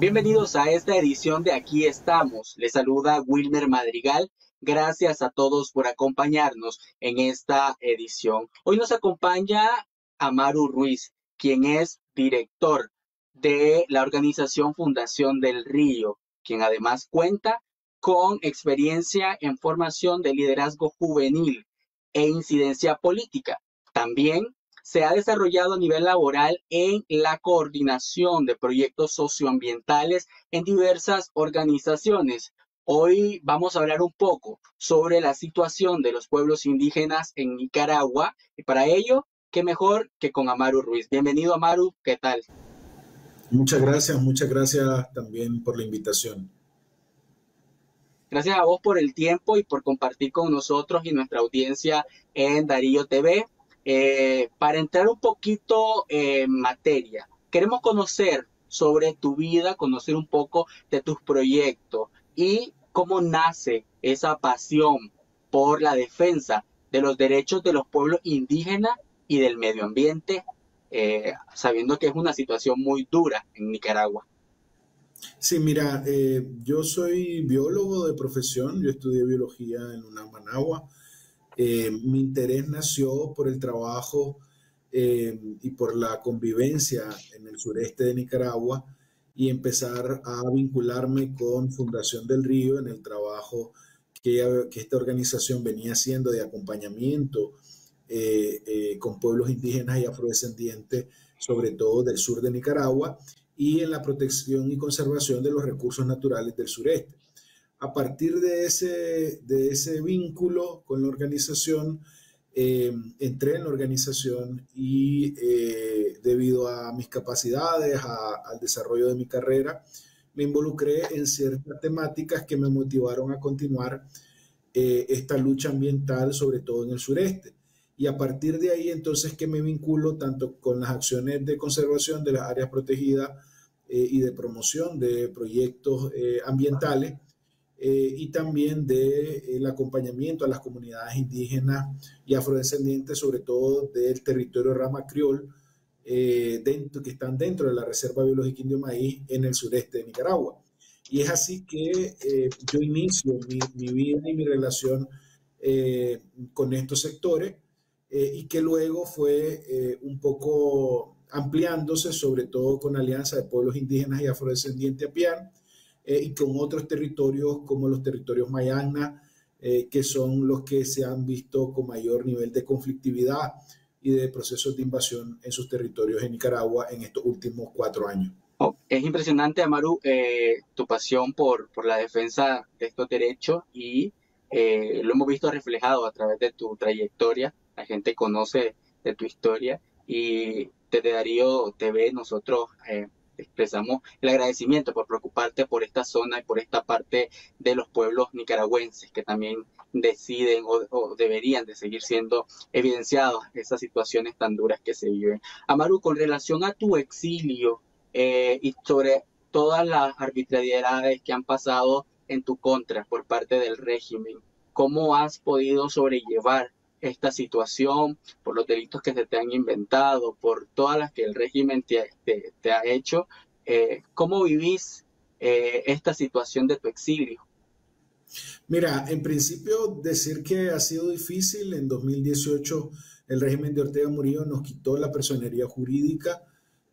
Bienvenidos a esta edición de Aquí estamos. Les saluda Wilmer Madrigal. Gracias a todos por acompañarnos en esta edición. Hoy nos acompaña Amaru Ruiz, quien es director de la organización Fundación del Río, quien además cuenta con experiencia en formación de liderazgo juvenil e incidencia política. También se ha desarrollado a nivel laboral en la coordinación de proyectos socioambientales en diversas organizaciones. Hoy vamos a hablar un poco sobre la situación de los pueblos indígenas en Nicaragua y para ello, qué mejor que con Amaru Ruiz. Bienvenido, Amaru, ¿qué tal? Muchas gracias también por la invitación. Gracias a vos por el tiempo y por compartir con nosotros y nuestra audiencia en Darío TV. Para entrar un poquito en materia, queremos conocer sobre tu vida, conocer un poco de tus proyectos y cómo nace esa pasión por la defensa de los derechos de los pueblos indígenas y del medio ambiente, sabiendo que es una situación muy dura en Nicaragua. Sí, mira, yo soy biólogo de profesión, yo estudié biología en una Managua. Mi interés nació por el trabajo y por la convivencia en el sureste de Nicaragua y empezar a vincularme con Fundación del Río en el trabajo que esta organización venía haciendo de acompañamiento con pueblos indígenas y afrodescendientes, sobre todo del sur de Nicaragua, y en la protección y conservación de los recursos naturales del sureste. A partir de ese vínculo con la organización, entré en la organización y debido a mis capacidades, al desarrollo de mi carrera, me involucré en ciertas temáticas que me motivaron a continuar esta lucha ambiental, sobre todo en el sureste. Y a partir de ahí, entonces, que me vinculo tanto con las acciones de conservación de las áreas protegidas y de promoción de proyectos ambientales y también del acompañamiento a las comunidades indígenas y afrodescendientes, sobre todo del territorio Rama Criol, que están dentro de la Reserva Biológica Indio Maíz en el sureste de Nicaragua. Y es así que yo inicio mi vida y mi relación con estos sectores y que luego fue un poco ampliándose, sobre todo con Alianza de Pueblos Indígenas y Afrodescendientes APIAN, y con otros territorios como los territorios Mayana, que son los que se han visto con mayor nivel de conflictividad y de procesos de invasión en sus territorios en Nicaragua en estos últimos 4 años. Oh, es impresionante, Amaru, tu pasión por la defensa de estos derechos y lo hemos visto reflejado a través de tu trayectoria. La gente conoce de tu historia y desde Darío TV nosotros expresamos el agradecimiento por preocuparte por esta zona y por esta parte de los pueblos nicaragüenses que también deciden o deberían de seguir siendo evidenciados esas situaciones tan duras que se viven. Amaru, con relación a tu exilio, y sobre todas las arbitrariedades que han pasado en tu contra por parte del régimen. ¿Cómo has podido sobrellevar esta situación por los delitos que se te han inventado, por todas las que el régimen te ha hecho? ¿Cómo vivís esta situación de tu exilio? Mira, en principio decir que ha sido difícil. En 2018 el régimen de Ortega Murillo nos quitó la personería jurídica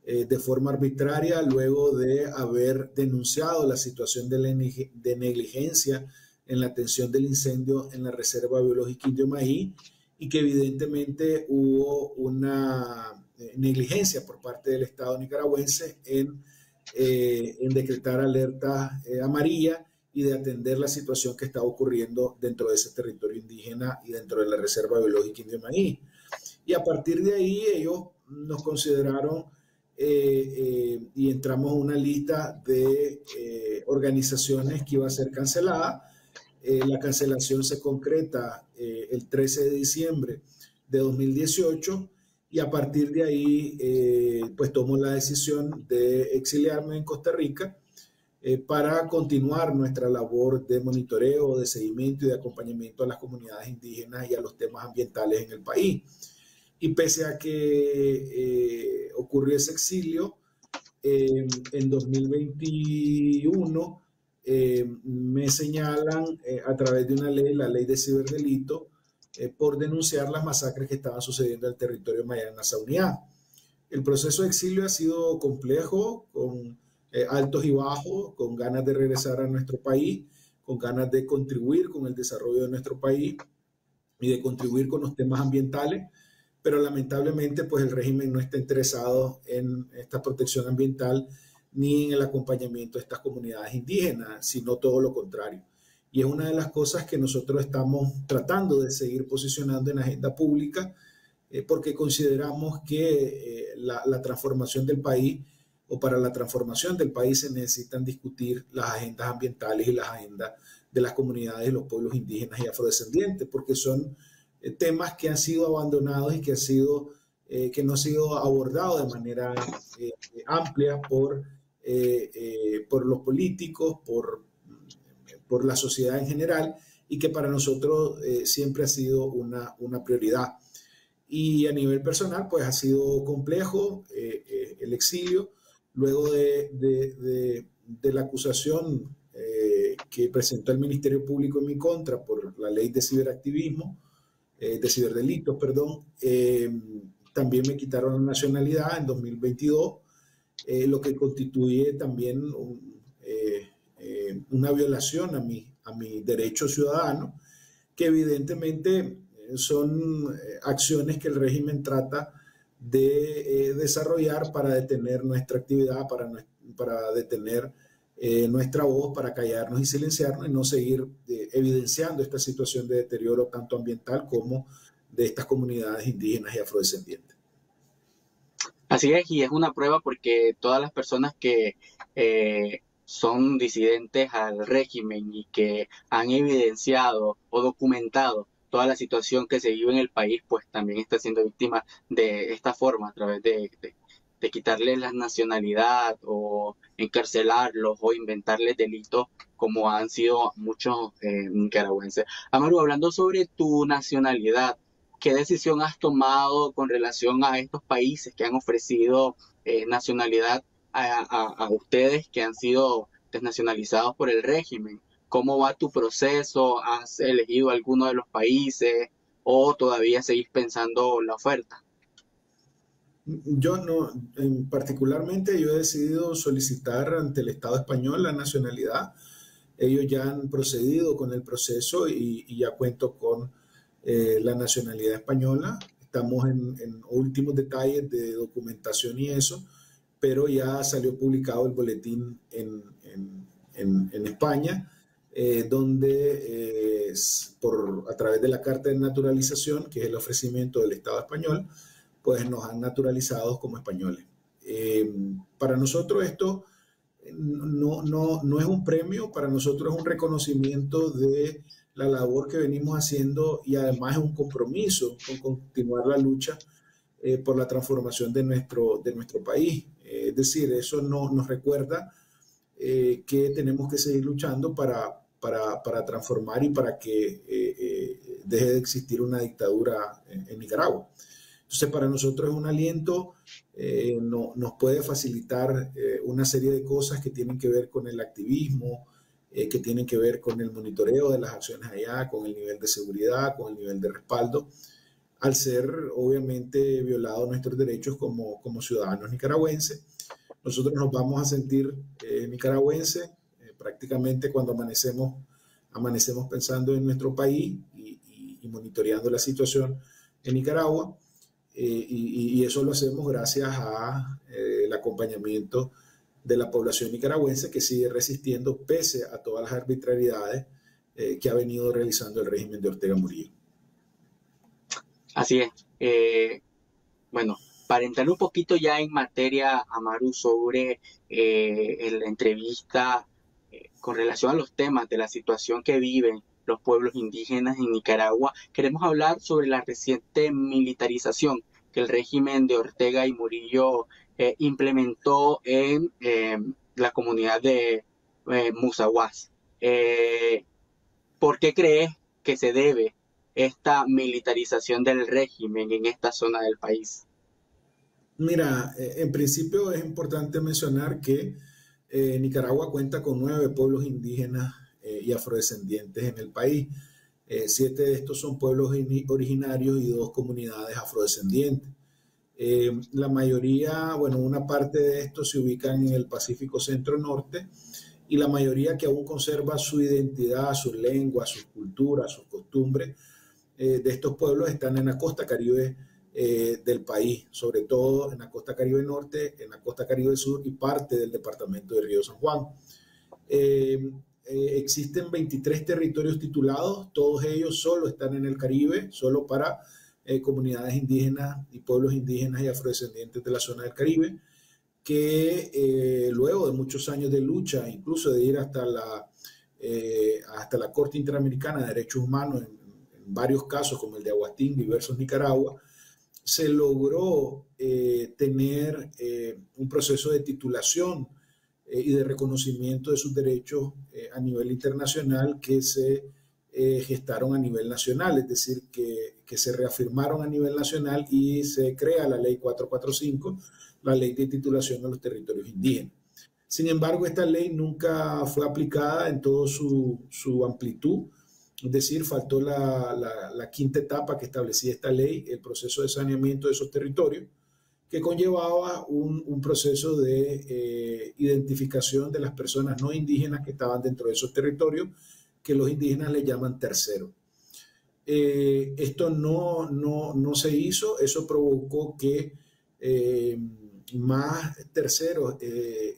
de forma arbitraria luego de haber denunciado la situación de negligencia en la atención del incendio en la Reserva Biológica Indio Maí y que evidentemente hubo una negligencia por parte del Estado nicaragüense en decretar alerta amarilla y de atender la situación que estaba ocurriendo dentro de ese territorio indígena y dentro de la Reserva Biológica Indio Maíz. Y a partir de ahí ellos nos consideraron y entramos a una lista de organizaciones que iba a ser cancelada. La cancelación se concreta el 13 de diciembre de 2018 y a partir de ahí pues tomo la decisión de exiliarme en Costa Rica para continuar nuestra labor de monitoreo, de seguimiento y de acompañamiento a las comunidades indígenas y a los temas ambientales en el país. Y pese a que ocurrió ese exilio, en 2021 me señalan a través de una ley, la ley de ciberdelito, por denunciar las masacres que estaban sucediendo en el territorio maya en esa unidad. El proceso de exilio ha sido complejo, con altos y bajos, con ganas de regresar a nuestro país, con ganas de contribuir con el desarrollo de nuestro país y de contribuir con los temas ambientales, pero lamentablemente pues el régimen no está interesado en esta protección ambiental ni en el acompañamiento de estas comunidades indígenas, sino todo lo contrario. Y es una de las cosas que nosotros estamos tratando de seguir posicionando en la agenda pública, porque consideramos que la transformación del país, o para la transformación del país, se necesitan discutir las agendas ambientales y las agendas de las comunidades, los pueblos indígenas y afrodescendientes, porque son temas que han sido abandonados y que no han sido abordados de manera amplia por los políticos, por la sociedad en general, y que para nosotros siempre ha sido una prioridad. Y a nivel personal, pues ha sido complejo el exilio, luego de la acusación que presentó el Ministerio Público en mi contra por la ley de ciberactivismo, de ciberdelitos, perdón. También me quitaron la nacionalidad en 2022, lo que constituye también una violación a mi derecho ciudadano, que evidentemente son acciones que el régimen trata de desarrollar para detener nuestra actividad, para detener nuestra voz, para callarnos y silenciarnos y no seguir evidenciando esta situación de deterioro tanto ambiental como de estas comunidades indígenas y afrodescendientes. Así es, y es una prueba porque todas las personas que son disidentes al régimen y que han evidenciado o documentado toda la situación que se vive en el país, pues también está siendo víctima de esta forma, a través de quitarles la nacionalidad o encarcelarlos o inventarles delitos como han sido muchos nicaragüenses. Amaru, hablando sobre tu nacionalidad, ¿qué decisión has tomado con relación a estos países que han ofrecido nacionalidad a ustedes que han sido desnacionalizados por el régimen? ¿Cómo va tu proceso? ¿Has elegido alguno de los países o todavía seguís pensando la oferta? Yo no, particularmente yo he decidido solicitar ante el Estado español la nacionalidad. Ellos ya han procedido con el proceso y ya cuento con la nacionalidad española. Estamos en últimos detalles de documentación y eso, pero ya salió publicado el boletín en España, donde a través de la Carta de Naturalización, que es el ofrecimiento del Estado español, pues nos han naturalizado como españoles. Para nosotros esto no es un premio, para nosotros es un reconocimiento de la labor que venimos haciendo y además es un compromiso con continuar la lucha por la transformación de nuestro país. Es decir, eso nos recuerda que tenemos que seguir luchando para transformar y para que deje de existir una dictadura en Nicaragua. Entonces, para nosotros es un aliento, nos puede facilitar una serie de cosas que tienen que ver con el activismo, que tienen que ver con el monitoreo de las acciones allá, con el nivel de seguridad, con el nivel de respaldo, al ser obviamente violados nuestros derechos como ciudadanos nicaragüenses. Nosotros nos vamos a sentir nicaragüenses prácticamente cuando amanecemos pensando en nuestro país y monitoreando la situación en Nicaragua. Y eso lo hacemos gracias al acompañamiento de la población nicaragüense que sigue resistiendo pese a todas las arbitrariedades que ha venido realizando el régimen de Ortega Murillo. Así es. Bueno, para entrar un poquito ya en materia, Amaru, sobre la entrevista con relación a los temas de la situación que viven los pueblos indígenas en Nicaragua, queremos hablar sobre la reciente militarización que el régimen de Ortega y Murillo implementó en la comunidad de Musaguas. ¿Por qué crees que se debe esta militarización del régimen en esta zona del país? Mira, en principio es importante mencionar que Nicaragua cuenta con 9 pueblos indígenas y afrodescendientes en el país. 7 de estos son pueblos originarios y 2 comunidades afrodescendientes. La mayoría, bueno, una parte de estos se ubican en el Pacífico Centro-Norte y la mayoría que aún conserva su identidad, su lengua, sus culturas, sus costumbres, de estos pueblos están en la costa caribe del país, sobre todo en la costa caribe norte, en la costa caribe sur y parte del departamento de Río San Juan. Existen 23 territorios titulados, todos ellos solo están en el Caribe, solo para comunidades indígenas y pueblos indígenas y afrodescendientes de la zona del Caribe, que luego de muchos años de lucha, incluso de ir hasta la Corte Interamericana de Derechos Humanos en varios casos, como el de Aguastinga versus Nicaragua, se logró tener un proceso de titulación y de reconocimiento de sus derechos a nivel internacional que se gestaron a nivel nacional, es decir, que se reafirmaron a nivel nacional y se crea la ley 445, la ley de titulación de los territorios indígenas. Sin embargo, esta ley nunca fue aplicada en toda su amplitud, es decir, faltó la quinta etapa que establecía esta ley, el proceso de saneamiento de esos territorios, que conllevaba un proceso de identificación de las personas no indígenas que estaban dentro de esos territorios, que los indígenas le llaman terceros. Esto no se hizo, eso provocó que más terceros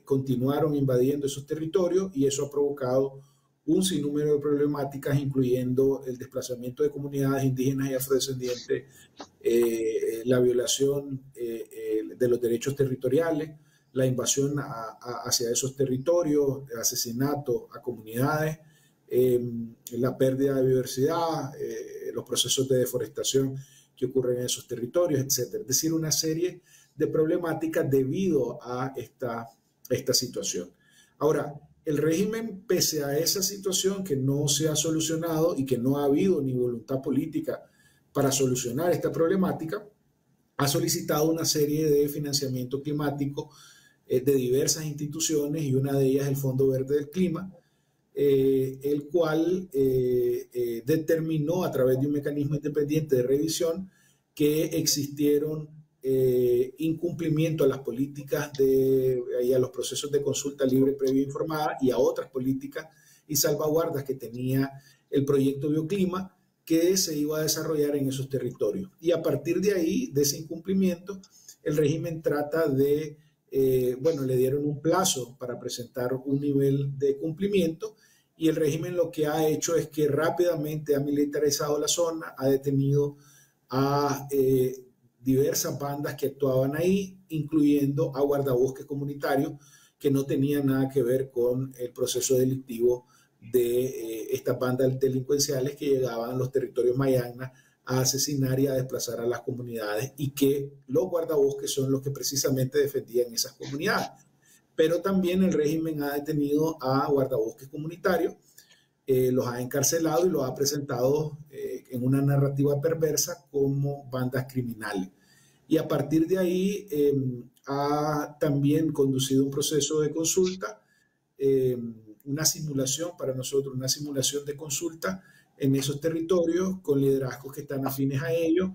continuaron invadiendo esos territorios y eso ha provocado un sinnúmero de problemáticas, incluyendo el desplazamiento de comunidades indígenas y afrodescendientes, la violación de los derechos territoriales, la invasión hacia esos territorios, el asesinato a comunidades, la pérdida de biodiversidad, los procesos de deforestación que ocurren en esos territorios, etc. Es decir, una serie de problemáticas debido a esta situación. Ahora, el régimen, pese a esa situación que no se ha solucionado y que no ha habido ni voluntad política para solucionar esta problemática, ha solicitado una serie de financiamiento climático de diversas instituciones y una de ellas es el Fondo Verde del Clima, el cual determinó a través de un mecanismo independiente de revisión que existieron incumplimiento a las políticas y a los procesos de consulta libre, previa e informada y a otras políticas y salvaguardas que tenía el proyecto Bioclima que se iba a desarrollar en esos territorios. Y a partir de ahí, de ese incumplimiento, el régimen trata de, bueno, le dieron un plazo para presentar un nivel de cumplimiento y el régimen lo que ha hecho es que rápidamente ha militarizado la zona, ha detenido a diversas bandas que actuaban ahí, incluyendo a guardabosques comunitarios que no tenían nada que ver con el proceso delictivo de estas bandas delincuenciales que llegaban a los territorios mayagnas a asesinar y a desplazar a las comunidades y que los guardabosques son los que precisamente defendían esas comunidades. Pero también el régimen ha detenido a guardabosques comunitarios, los ha encarcelado y los ha presentado en una narrativa perversa como bandas criminales. Y a partir de ahí ha también conducido un proceso de consulta, una simulación para nosotros, una simulación de consulta en esos territorios con liderazgos que están afines a ellos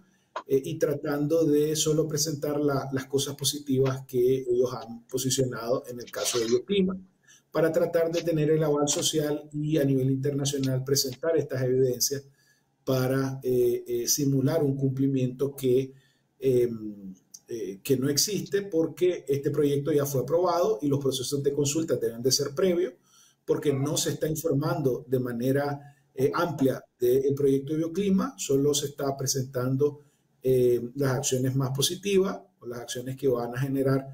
y tratando de solo presentar las cosas positivas que ellos han posicionado en el caso de Bioclima, para tratar de tener el aval social y a nivel internacional presentar estas evidencias para simular un cumplimiento que no existe porque este proyecto ya fue aprobado y los procesos de consulta deben de ser previos porque no se está informando de manera amplia del proyecto de Bioclima, solo se está presentando las acciones más positivas o las acciones que van a generar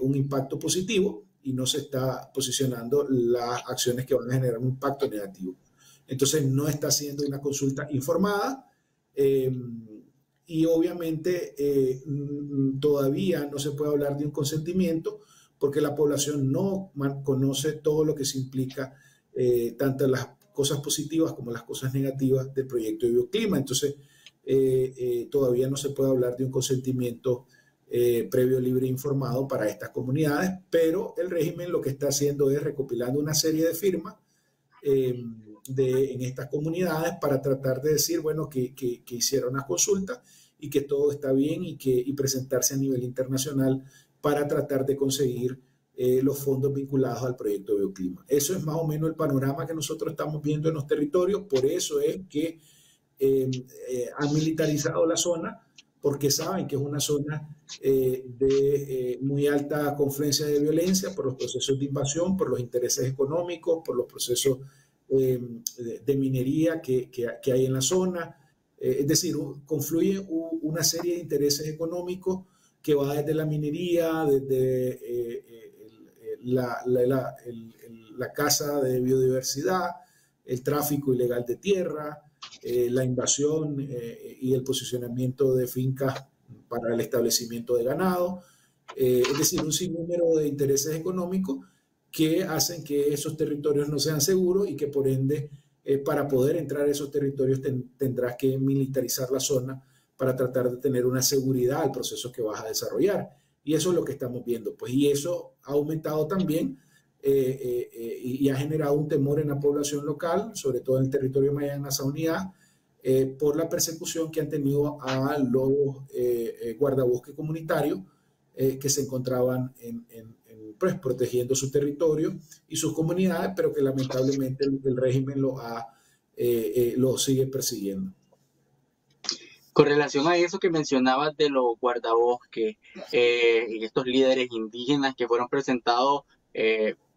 un impacto positivo y no se está posicionando las acciones que van a generar un impacto negativo. Entonces no está siendo una consulta informada y obviamente todavía no se puede hablar de un consentimiento porque la población no conoce todo lo que se implica, tanto las cosas positivas como las cosas negativas del proyecto de Bioclima. Entonces todavía no se puede hablar de un consentimiento previo libre e informado para estas comunidades, pero el régimen lo que está haciendo es recopilando una serie de firmas en estas comunidades para tratar de decir, bueno, que hicieron una consulta y que todo está bien y presentarse a nivel internacional para tratar de conseguir los fondos vinculados al proyecto Bioclima. Eso es más o menos el panorama que nosotros estamos viendo en los territorios, por eso es que han militarizado la zona, porque saben que es una zona de muy alta confluencia de violencia por los procesos de invasión, por los intereses económicos, por los procesos de minería que hay en la zona. Es decir, confluye una serie de intereses económicos que va desde la minería, desde la caza de biodiversidad, el tráfico ilegal de tierra, la invasión y el posicionamiento de fincas para el establecimiento de ganado, es decir, un sinnúmero de intereses económicos que hacen que esos territorios no sean seguros y que por ende para poder entrar a esos territorios tendrás que militarizar la zona para tratar de tener una seguridad al proceso que vas a desarrollar. Y eso es lo que estamos viendo. Pues, y eso ha aumentado también y ha generado un temor en la población local, sobre todo en el territorio de Maya-Nasa Unidad, por la persecución que han tenido a los guardabosques comunitarios que se encontraban pues, protegiendo su territorio y sus comunidades, pero que lamentablemente el régimen lo sigue persiguiendo. Con relación a eso que mencionabas de los guardabosques y estos líderes indígenas que fueron presentados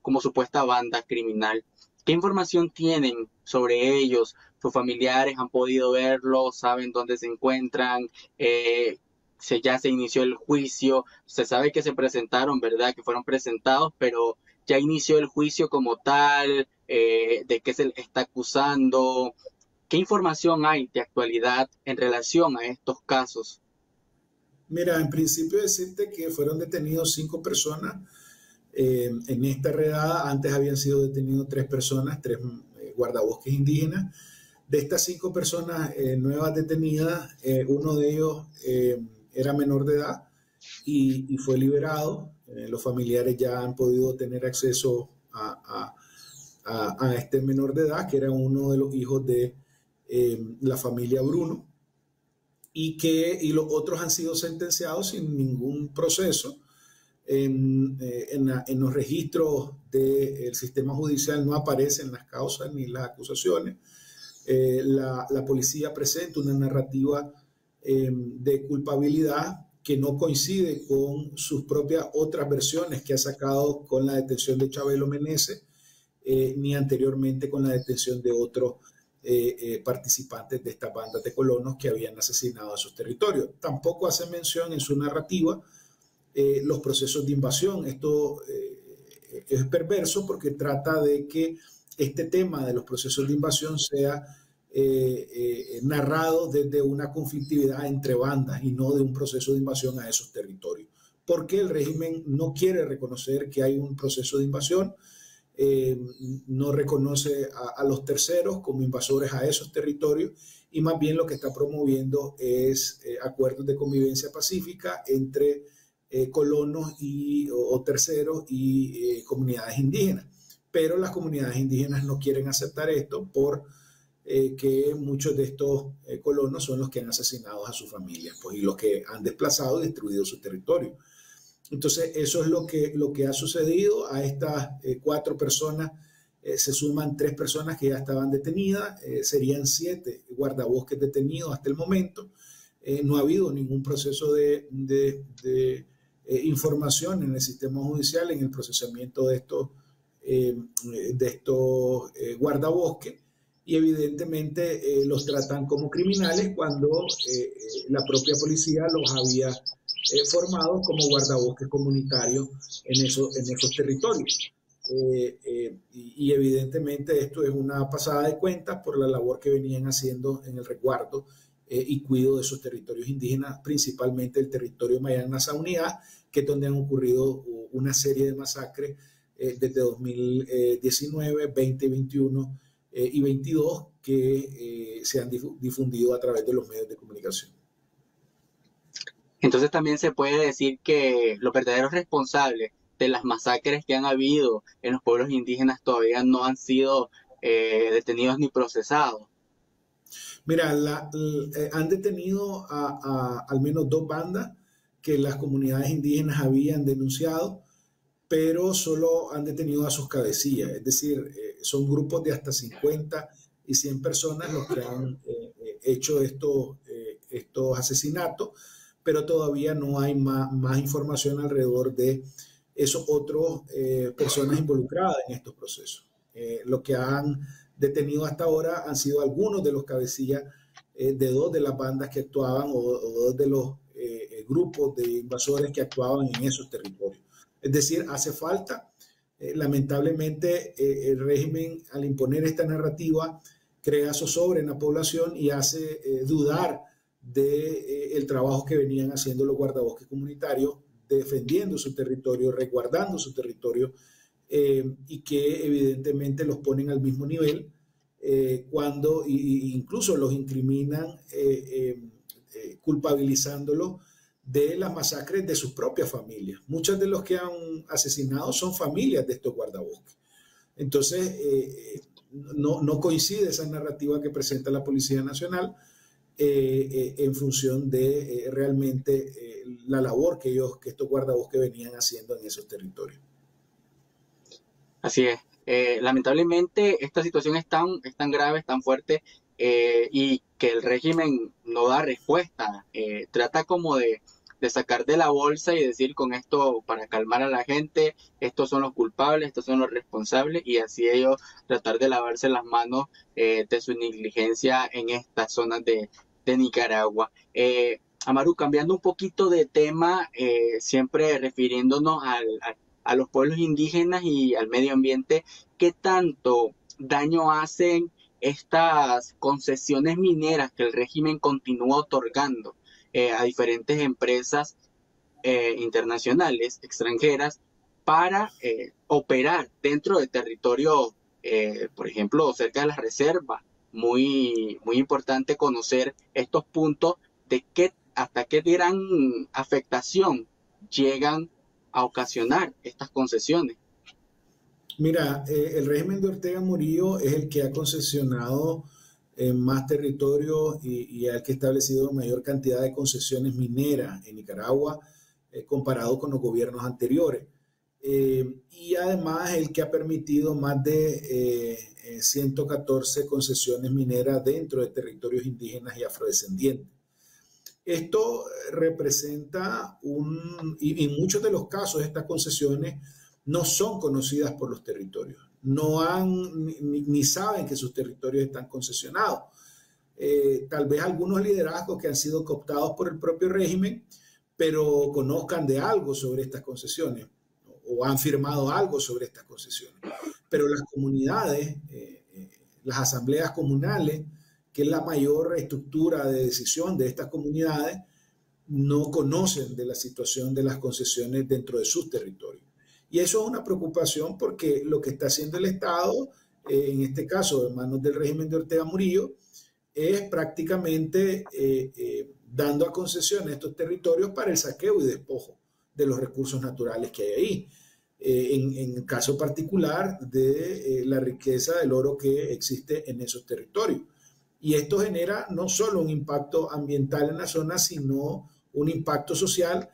como supuesta banda criminal, ¿qué información tienen sobre ellos? ¿Sus familiares han podido verlos? ¿Saben dónde se encuentran? Ya se inició el juicio, se sabe que se presentaron, ¿verdad? Que fueron presentados, pero ya inició el juicio como tal, de qué se le está acusando. ¿Qué información hay de actualidad en relación a estos casos? Mira, en principio decirte que fueron detenidos 5 personas en esta redada. Antes habían sido detenidos 3 personas, 3 guardabosques indígenas. De estas 5 personas nuevas detenidas, uno de ellos era menor de edad y fue liberado. Los familiares ya han podido tener acceso a este menor de edad, que era uno de los hijos de la familia Bruno, y los otros han sido sentenciados sin ningún proceso. En los registros del sistema judicial no aparecen las causas ni las acusaciones. La policía presenta una narrativa de culpabilidad que no coincide con sus propias otras versiones que ha sacado con la detención de Chabelo Meneses, ni anteriormente con la detención de otros participantes de estas bandas de colonos que habían asesinado a sus territorios. Tampoco hace mención en su narrativa los procesos de invasión. Esto es perverso porque trata de que este tema de los procesos de invasión sea narrado desde una conflictividad entre bandas y no de un proceso de invasión a esos territorios. Porque el régimen no quiere reconocer que hay un proceso de invasión, no reconoce a los terceros como invasores a esos territorios y más bien lo que está promoviendo es acuerdos de convivencia pacífica entre colonos o terceros y comunidades indígenas. Pero las comunidades indígenas no quieren aceptar esto por que muchos de estos colonos son los que han asesinado a sus familias pues, y los que han desplazado y destruido su territorio. Entonces, eso es lo que ha sucedido. A estas 4 personas se suman 3 personas que ya estaban detenidas, serían 7 guardabosques detenidos hasta el momento. No ha habido ningún proceso de información en el sistema judicial en el procesamiento de estos guardabosques y evidentemente los tratan como criminales cuando la propia policía los había formados como guardabosques comunitarios en esos territorios. Y evidentemente esto es una pasada de cuentas por la labor que venían haciendo en el resguardo y cuidado de esos territorios indígenas, principalmente el territorio Maya-Nasa Unidad, que es donde han ocurrido una serie de masacres desde 2019, 2021 y 22 que se han difundido a través de los medios de comunicación. Entonces también se puede decir que los verdaderos responsables de las masacres que han habido en los pueblos indígenas todavía no han sido detenidos ni procesados. Mira, han detenido al menos dos bandas que las comunidades indígenas habían denunciado, pero solo han detenido a sus cabecillas, es decir, son grupos de hasta 50 y 100 personas los que han hecho estos asesinatos, pero todavía no hay más información alrededor de esos otros personas involucradas en estos procesos. Lo que han detenido hasta ahora han sido algunos de los cabecillas de dos de las bandas que actuaban o dos de los grupos de invasores que actuaban en esos territorios. Es decir, hace falta, lamentablemente, el régimen al imponer esta narrativa crea zozobra en la población y hace dudar del trabajo que venían haciendo los guardabosques comunitarios, defendiendo su territorio, resguardando su territorio, y que evidentemente los ponen al mismo nivel cuando incluso los incriminan culpabilizándolos de las masacres de sus propias familias. Muchos de los que han asesinado son familias de estos guardabosques. Entonces, no coincide esa narrativa que presenta la Policía Nacional en función de realmente la labor que estos guardabosques venían haciendo en esos territorios. Así es. Lamentablemente esta situación es tan grave, es tan fuerte y que el régimen no da respuesta. Trata como de sacar de la bolsa y decir con esto para calmar a la gente, estos son los culpables, estos son los responsables y así ellos tratar de lavarse las manos de su negligencia en estas zonas de Nicaragua. Amaru, cambiando un poquito de tema, siempre refiriéndonos a los pueblos indígenas y al medio ambiente, ¿qué tanto daño hacen estas concesiones mineras que el régimen continúa otorgando a diferentes empresas internacionales, extranjeras, para operar dentro de territorio, por ejemplo, cerca de las reservas? Muy importante conocer estos puntos de qué, hasta qué gran afectación llegan a ocasionar estas concesiones. Mira, el régimen de Ortega Murillo es el que ha concesionado más territorio y el que ha establecido mayor cantidad de concesiones mineras en Nicaragua comparado con los gobiernos anteriores. Y además el que ha permitido más de 114 concesiones mineras dentro de territorios indígenas y afrodescendientes. Esto representa y en muchos de los casos estas concesiones no son conocidas por los territorios, no han ni saben que sus territorios están concesionados. Tal vez algunos liderazgos que han sido cooptados por el propio régimen, pero conozcan de algo sobre estas concesiones o han firmado algo sobre estas concesiones. Pero las comunidades, las asambleas comunales, que es la mayor estructura de decisión de estas comunidades, no conocen de la situación de las concesiones dentro de sus territorios. Y eso es una preocupación porque lo que está haciendo el Estado, en este caso en manos del régimen de Ortega Murillo, es prácticamente dando a concesión estos territorios para el saqueo y despojo de los recursos naturales que hay ahí. En el caso particular de la riqueza del oro que existe en esos territorios. Y esto genera no solo un impacto ambiental en la zona, sino un impacto social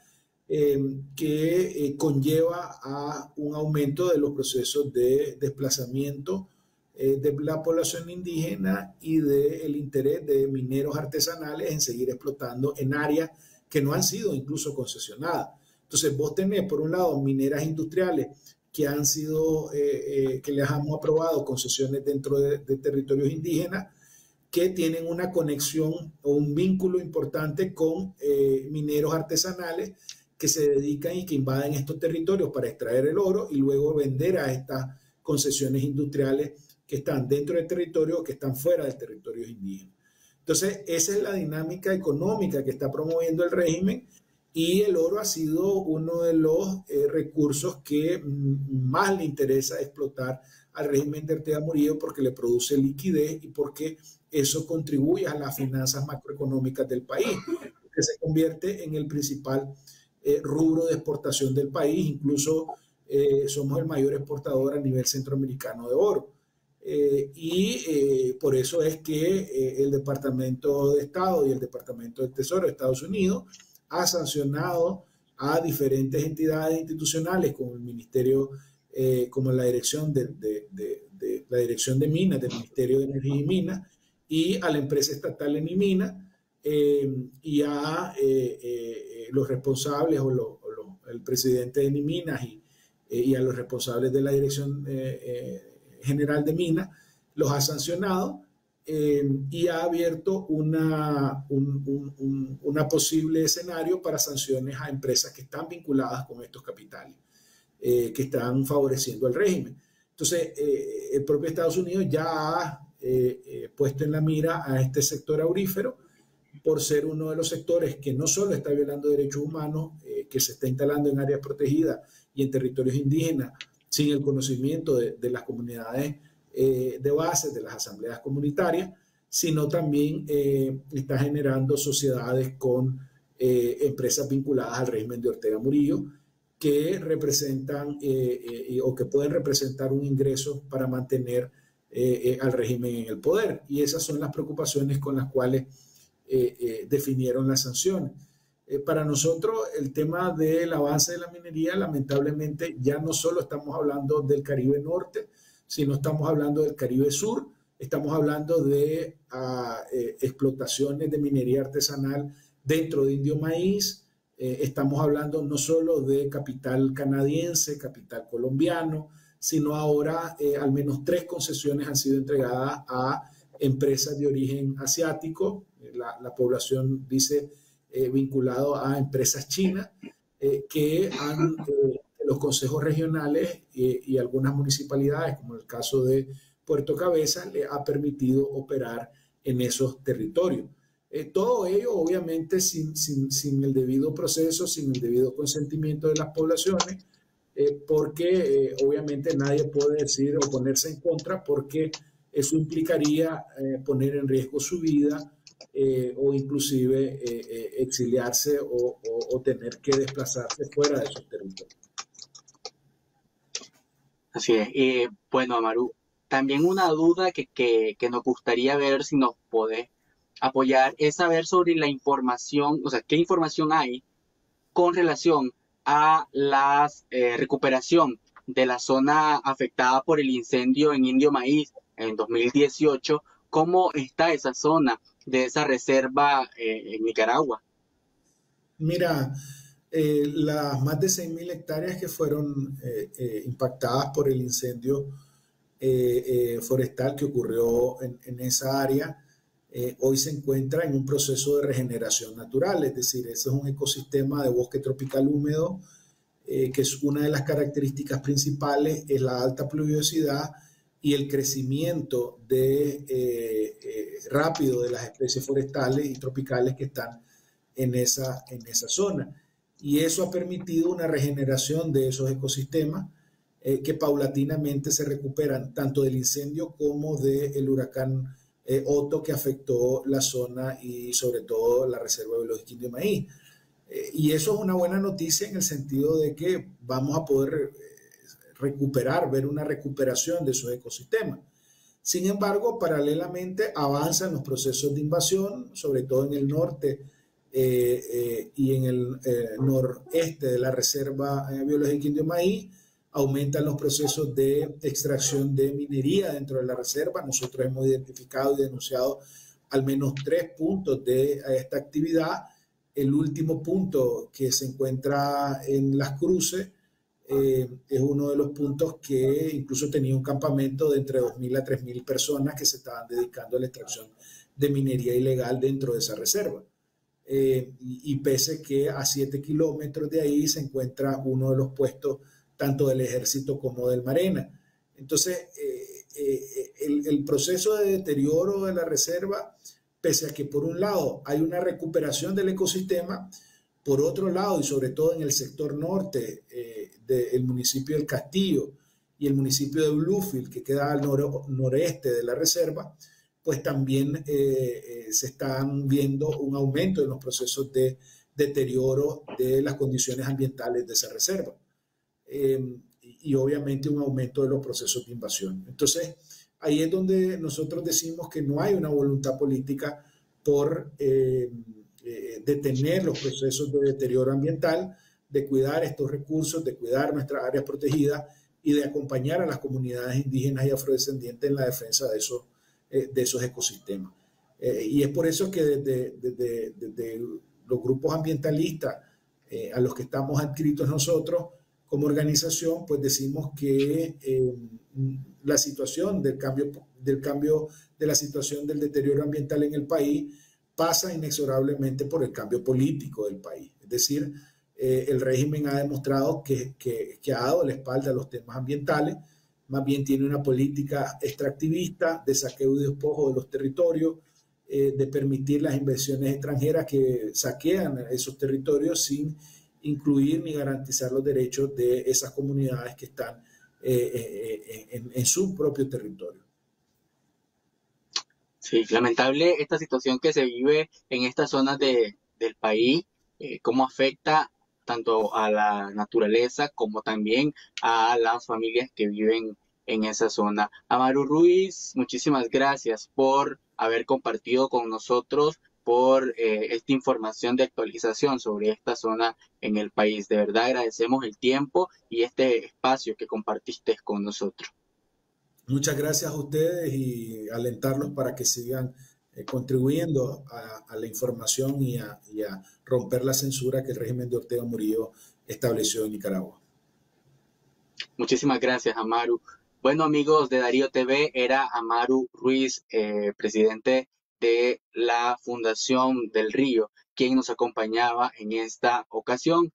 que conlleva a un aumento de los procesos de desplazamiento de la población indígena y del interés de mineros artesanales en seguir explotando en áreas que no han sido incluso concesionadas. Entonces vos tenés por un lado mineras industriales que han sido, que les hemos aprobado concesiones dentro de territorios indígenas, que tienen una conexión o un vínculo importante con mineros artesanales que se dedican y que invaden estos territorios para extraer el oro y luego vender a estas concesiones industriales que están dentro del territorio o que están fuera del territorio indígena. Entonces, esa es la dinámica económica que está promoviendo el régimen y el oro ha sido uno de los recursos que más le interesa explotar al régimen de Ortega Murillo porque le produce liquidez y porque eso contribuye a las finanzas macroeconómicas del país. que se convierte en el principal rubro de exportación del país. Incluso somos el mayor exportador a nivel centroamericano de oro. Por eso es que el Departamento de Estado y el Departamento del Tesoro de Estados Unidos ha sancionado a diferentes entidades institucionales como el Ministerio, como la Dirección la Dirección de Minas del Ministerio de Energía y Minas, y a la empresa estatal Enimina, y a los responsables el presidente de Eniminas y a los responsables de la Dirección General de Minas, los ha sancionado y ha abierto una posible escenario para sanciones a empresas que están vinculadas con estos capitales, que están favoreciendo al régimen. Entonces, el propio Estados Unidos ya ha puesto en la mira a este sector aurífero por ser uno de los sectores que no solo está violando derechos humanos, que se está instalando en áreas protegidas y en territorios indígenas sin el conocimiento de las comunidades de base, de las asambleas comunitarias, sino también está generando sociedades con empresas vinculadas al régimen de Ortega Murillo, que representan o que pueden representar un ingreso para mantener al régimen en el poder. Y esas son las preocupaciones con las cuales definieron las sanciones. Para nosotros, el tema del avance de la minería, lamentablemente, ya no solo estamos hablando del Caribe Norte, sino estamos hablando del Caribe Sur, estamos hablando de explotaciones de minería artesanal dentro de Indio Maíz, estamos hablando no solo de capital canadiense, capital colombiano, sino ahora al menos 3 concesiones han sido entregadas a empresas de origen asiático. La población dice vinculado a empresas chinas que han, los consejos regionales y algunas municipalidades, como el caso de Puerto Cabeza, le ha permitido operar en esos territorios. Todo ello, obviamente, sin el debido proceso, sin el debido consentimiento de las poblaciones, porque obviamente nadie puede decir o ponerse en contra, porque eso implicaría poner en riesgo su vida o inclusive exiliarse o tener que desplazarse fuera de esos territorios. Así es. Bueno, Amaru, también una duda que nos gustaría ver si nos podés apoyar es saber sobre la información, o sea, qué información hay con relación a la recuperación de la zona afectada por el incendio en Indio Maíz en 2018. ¿Cómo está esa zona de esa reserva en Nicaragua? Mira, las más de 6.000 hectáreas que fueron impactadas por el incendio forestal que ocurrió en esa área, hoy se encuentra en un proceso de regeneración natural, es decir, ese es un ecosistema de bosque tropical húmedo, que es una de las características principales, es la alta pluviosidad y el crecimiento rápido de las especies forestales y tropicales que están en esa zona. Y eso ha permitido una regeneración de esos ecosistemas que paulatinamente se recuperan tanto del incendio como del huracán Otto, que afectó la zona y sobre todo la Reserva Biológica Indio Maíz. Y eso es una buena noticia en el sentido de que vamos a poder ver una recuperación de esos ecosistemas. Sin embargo, paralelamente avanzan los procesos de invasión, sobre todo en el norte y en el noreste de la Reserva Biológica Indio Maíz. Aumentan los procesos de extracción de minería dentro de la reserva. Nosotros hemos identificado y denunciado al menos 3 puntos de esta actividad. El último punto, que se encuentra en Las Cruces, es uno de los puntos que incluso tenía un campamento de entre 2.000 a 3.000 personas que se estaban dedicando a la extracción de minería ilegal dentro de esa reserva. Y pese que a 7 kilómetros de ahí se encuentra uno de los puestos tanto del Ejército como del Marena. Entonces, el proceso de deterioro de la reserva, pese a que por un lado hay una recuperación del ecosistema, por otro lado, y sobre todo en el sector norte del municipio del Castillo y el municipio de Bluefield, que queda al noreste de la reserva, pues también se están viendo un aumento en los procesos de deterioro de las condiciones ambientales de esa reserva. Y obviamente un aumento de los procesos de invasión. Entonces, ahí es donde nosotros decimos que no hay una voluntad política por detener los procesos de deterioro ambiental, de cuidar estos recursos, de cuidar nuestras áreas protegidas y de acompañar a las comunidades indígenas y afrodescendientes en la defensa de esos ecosistemas. Y es por eso que desde los grupos ambientalistas a los que estamos adscritos nosotros como organización, pues decimos que la situación del cambio de la situación del deterioro ambiental en el país pasa inexorablemente por el cambio político del país. Es decir, el régimen ha demostrado que ha dado la espalda a los temas ambientales, más bien tiene una política extractivista de saqueo y despojo de los territorios, de permitir las inversiones extranjeras que saquean esos territorios sin incluir ni garantizar los derechos de esas comunidades que están en su propio territorio. Sí, lamentable esta situación que se vive en estas zonas del país, cómo afecta tanto a la naturaleza como también a las familias que viven en esa zona. Amaru Ruiz, muchísimas gracias por haber compartido con nosotros, por esta información de actualización sobre esta zona en el país. De verdad agradecemos el tiempo y este espacio que compartiste con nosotros. Muchas gracias a ustedes y alentarlos para que sigan contribuyendo a la información y a romper la censura que el régimen de Ortega Murillo estableció en Nicaragua. Muchísimas gracias, Amaru. Bueno, amigos de Darío TV, era Amaru Ruiz, presidente de la Fundación del Río, quien nos acompañaba en esta ocasión.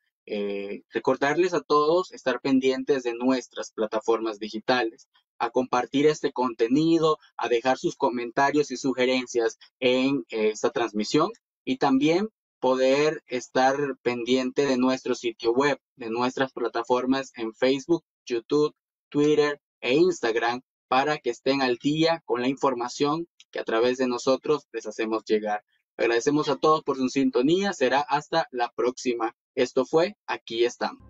Recordarles a todos estar pendientes de nuestras plataformas digitales, a compartir este contenido, a dejar sus comentarios y sugerencias en esta transmisión y también poder estar pendiente de nuestro sitio web, de nuestras plataformas en Facebook, YouTube, Twitter e Instagram para que estén al día con la información que a través de nosotros les hacemos llegar. Agradecemos a todos por su sintonía. Será hasta la próxima. Esto fue Aquí Estamos.